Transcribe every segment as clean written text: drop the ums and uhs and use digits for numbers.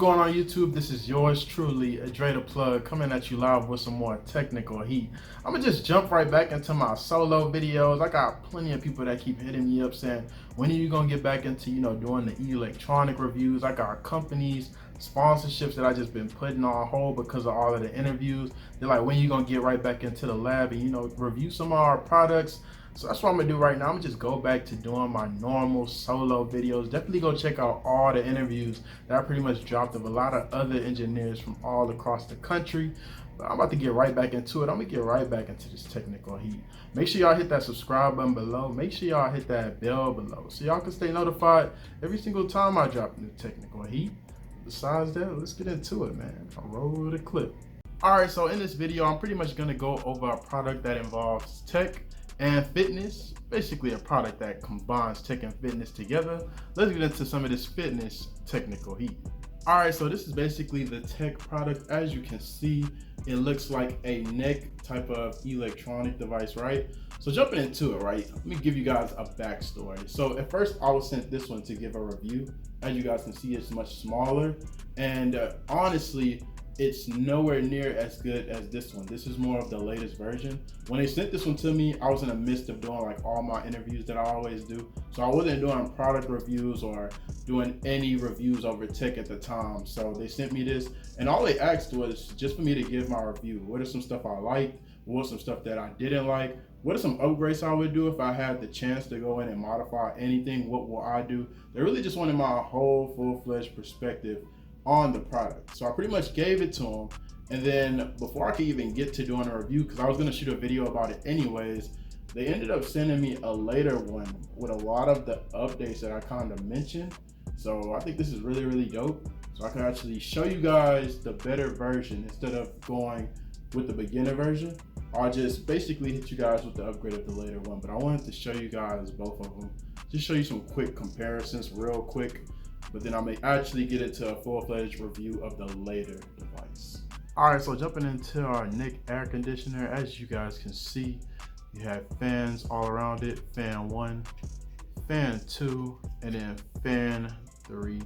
going on YouTube? This is yours truly, Dre the Plug, coming at you live with some more technical heat. I'm gonna just jump right back into my solo videos. I got plenty of people that keep hitting me up saying, when are you gonna get back into, doing the electronic reviews? I got companies, sponsorships that I just been putting on hold because of all of the interviews. They're like, when are you gonna get right back into the lab and, review some of our products? So that's what I'm gonna do right now. I'm gonna just go back to doing my normal solo videos. Definitely go check out all the interviews that I pretty much dropped of a lot of other engineers from all across the country. But I'm about to get right back into it. I'm gonna get right back into this technical heat. Make sure y'all hit that subscribe button below. Make sure y'all hit that bell below so y'all can stay notified every single time I drop new technical heat. Besides that, let's get into it, man. I'll roll the clip. All right, so in this video, I'm pretty much gonna go over a product that involves tech and fitness, basically a product that combines tech and fitness together. Let's get into some of this fitness technical heat. All right, so this is basically the tech product. As you can see, it looks like a neck type of electronic device, right? So jumping into it, right? Let me give you guys a backstory. So at first I was sent this one to give a review. As you guys can see, it's much smaller. And honestly, it's nowhere near as good as this one. This is more of the latest version. When they sent this one to me, I was in the midst of doing like all my interviews that I always do. So I wasn't doing product reviews or doing any reviews over tech at the time. So they sent me this, and all they asked was just for me to give my review. What are some stuff I liked? What are some stuff that I didn't like? What are some upgrades I would do if I had the chance to go in and modify anything? What will I do? They really just wanted my whole full-fledged perspective on the product. So I pretty much gave it to them, and then before I could even get to doing a review, because I was going to shoot a video about it anyways, they ended up sending me a later one with a lot of the updates that I kind of mentioned. So I think this is really, really dope. So I can actually show you guys the better version instead of going with the beginner version. I'll just basically hit you guys with the upgrade of the later one, but I wanted to show you guys both of them. Just show you some quick comparisons real quick, but then I may actually get into a full-fledged review of the later device. All right, so jumping into our neck air conditioner, as you guys can see, you have fans all around it. Fan 1, fan 2, and then fan 3.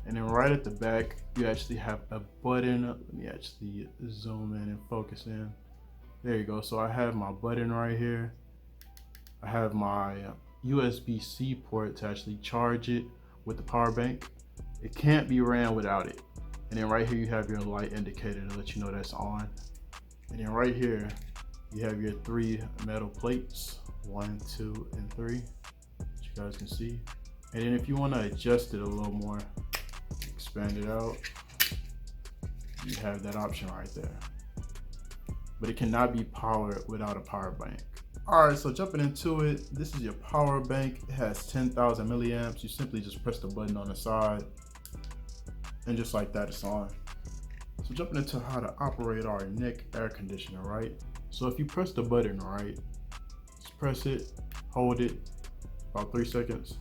And then right at the back, you actually have a button. Let me actually zoom in and focus in. There you go. So I have my button right here. I have my USB-C port to actually charge it with the power bank. It can't be ran without it. And then right here you have your light indicator to let you know that's on. And then right here you have your 3 metal plates, 1, 2, and 3, as you guys can see. And then if you want to adjust it a little more, expand it out, you have that option right there. But it cannot be powered without a power bank. All right, so jumping into it, this is your power bank. It has 10,000 milliamps. You simply just press the button on the side, and just like that, it's on. So jumping into how to operate our neck air conditioner, right? So if you press the button, right, just press it, hold it, about 3 seconds.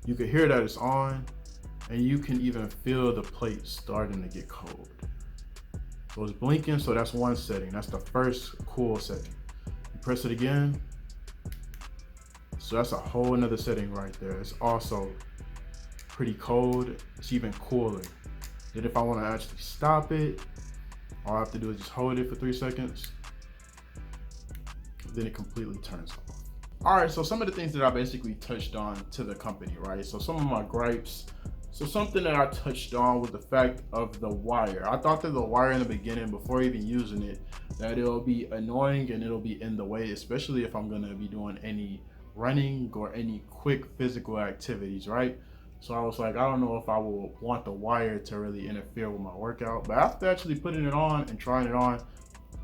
You can hear that it's on, and you can even feel the plate starting to get cold. So it's blinking, so that's one setting. That's the first cool setting. You press it again, so that's a whole another setting right there. It's also pretty cold. It's even cooler. Then if I want to actually stop it, all I have to do is just hold it for 3 seconds. Then it completely turns off. All right, so some of the things that I basically touched on to the company, right? So some of my gripes. So something that I touched on was the fact of the wire. I thought that the wire in the beginning, before even using it, that it'll be annoying and it'll be in the way, especially if I'm gonna be doing any running or any quick physical activities, right? So I was like, I don't know if I will want the wire to really interfere with my workout. But after actually putting it on and trying it on,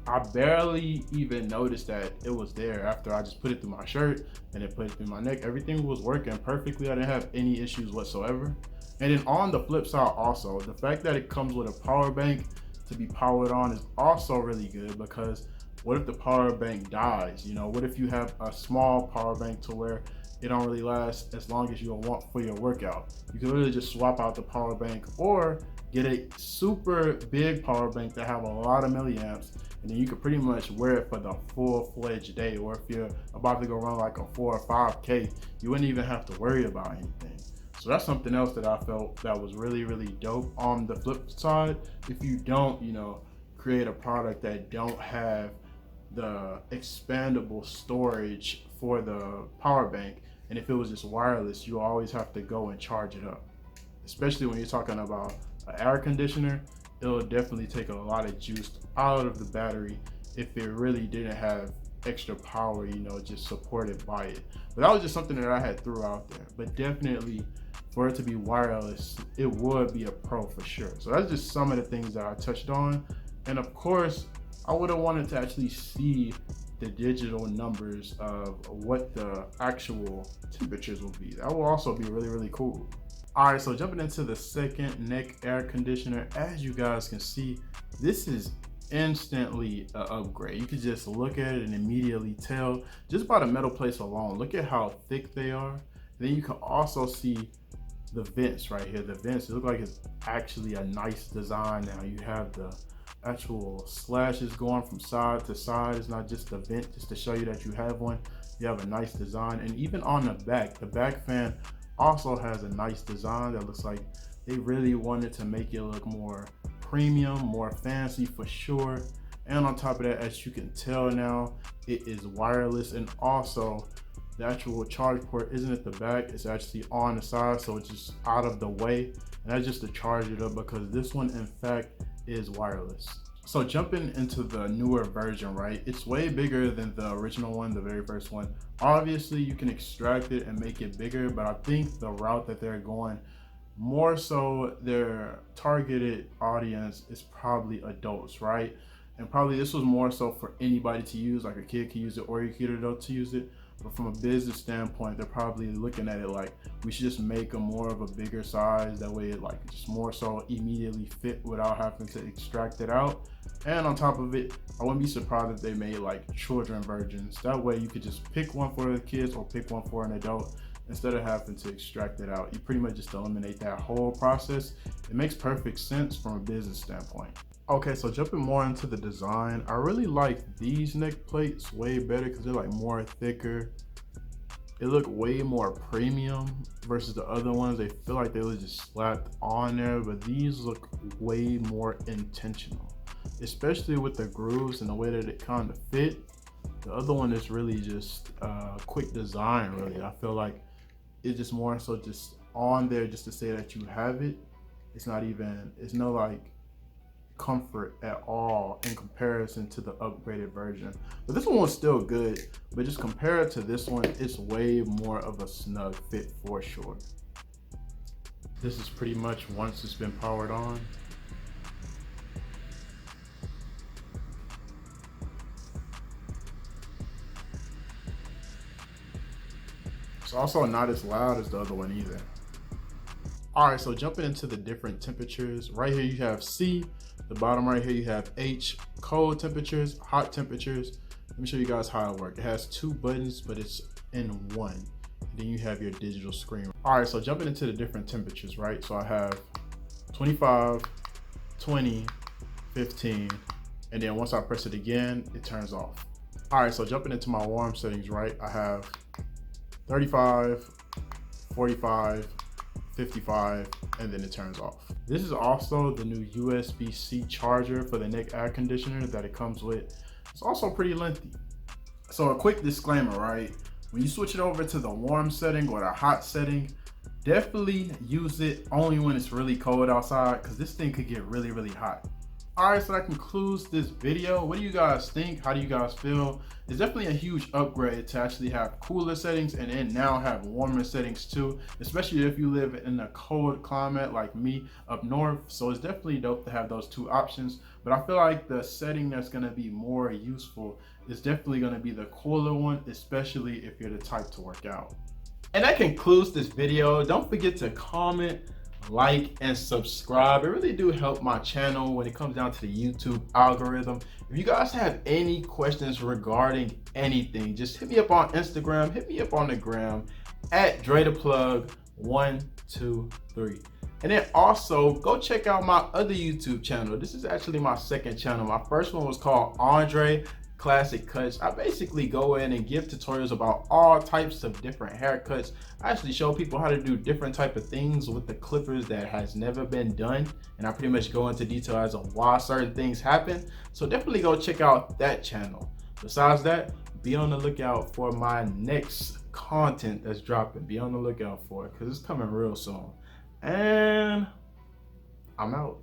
I barely even noticed that it was there. After I just put it through my shirt and then put it through my neck, everything was working perfectly. I didn't have any issues whatsoever. And then on the flip side also, the fact that it comes with a power bank to be powered on is also really good, because what if the power bank dies? What if you have a small power bank to where it don't really last as long as you want for your workout? You can really just swap out the power bank or get a super big power bank that have a lot of milliamps, and then you can pretty much wear it for the full-fledged day. Or if you're about to go run like a 4 or 5K, you wouldn't even have to worry about anything. So that's something else that I felt that was really, really dope. On the flip side, if you don't, create a product that don't have the expandable storage for the power bank, and if it was just wireless, you always have to go and charge it up. Especially when you're talking about an air conditioner, it'll definitely take a lot of juice out of the battery if it really didn't have extra power, just supported by it. But that was just something that I had threw out there. But definitely for it to be wireless, it would be a pro for sure. So that's just some of the things that I touched on. And of course, I would have wanted to actually see the digital numbers of what the actual temperatures will be. That will also be really, really cool. All right, so jumping into the second neck air conditioner, as you guys can see, this is instantly an upgrade. You can just look at it and immediately tell just by the metal plates alone. Look at how thick they are. And then you can also see the vents right here. The vents, it look like it's actually a nice design now. You have the actual slashes going from side to side. It's not just a vent just to show you that you have one. You have a nice design. And even on the back fan also has a nice design that looks like they really wanted to make it look more premium, more fancy for sure. And on top of that, as you can tell now, it is wireless, and also the actual charge port isn't at the back, it's actually on the side, so it's just out of the way. And that's just to charge it up, because this one in fact is wireless. So jumping into the newer version, right, it's way bigger than the original one, the very first one. Obviously you can extract it and make it bigger, but I think the route that they're going, more so their targeted audience is probably adults, right? And probably this was more so for anybody to use, like a kid can use it or you can adult to use it. But from a business standpoint, they're probably looking at it like, we should just make a more of a bigger size. That way it like just more so immediately fit without having to extract it out. And on top of it, I wouldn't be surprised if they made like children versions. That way you could just pick one for the kids or pick one for an adult instead of having to extract it out. You pretty much just eliminate that whole process. It makes perfect sense from a business standpoint. Okay, so jumping more into the design, I really like these neck plates way better because they're like more thicker. It look way more premium versus the other ones. They feel like they were just slapped on there, but these look way more intentional, especially with the grooves and the way that it kind of fit. The other one is really just quick design, really. I feel like it's just more so just on there just to say that you have it. It's not even, it's no like comfort at all in comparison to the upgraded version. But this one was still good, but just compared to this one, it's way more of a snug fit for sure. This is pretty much once it's been powered on. It's also not as loud as the other one either. All right, so jumping into the different temperatures, right here you have C, the bottom right here you have H, cold temperatures, hot temperatures. Let me show you guys how it works. It has two buttons, but it's in one. And then you have your digital screen. All right, so jumping into the different temperatures, right? So I have 25, 20, 15, and then once I press it again, it turns off. All right, so jumping into my warm settings, right? I have 35, 45, 55, and then it turns off. This is also the new USB-C charger for the neck air conditioner that it comes with. It's also pretty lengthy. So a quick disclaimer, right? When you switch it over to the warm setting or the hot setting, definitely use it only when it's really cold outside, because this thing could get really, really hot. All right, so that concludes this video. What do you guys think? How do you guys feel? It's definitely a huge upgrade to actually have cooler settings and then now have warmer settings too, especially if you live in a cold climate like me up north. So it's definitely dope to have those two options. But I feel like the setting that's gonna be more useful is definitely gonna be the cooler one, especially if you're the type to work out. And that concludes this video. Don't forget to comment, like, and subscribe. It really do help my channel when it comes down to the YouTube algorithm. If you guys have any questions regarding anything, just hit me up on Instagram, hit me up on the gram at DreThePlug123. And then also go check out my other YouTube channel. This is actually my second channel. My first one was called Andre Classic Cuts. I basically go in and give tutorials about all types of different haircuts. I actually show people how to do different type of things with the clippers that has never been done, and I pretty much go into detail as to why certain things happen. So definitely go check out that channel. Besides that, be on the lookout for my next content that's dropping. Be on the lookout for it because it's coming real soon. And I'm out.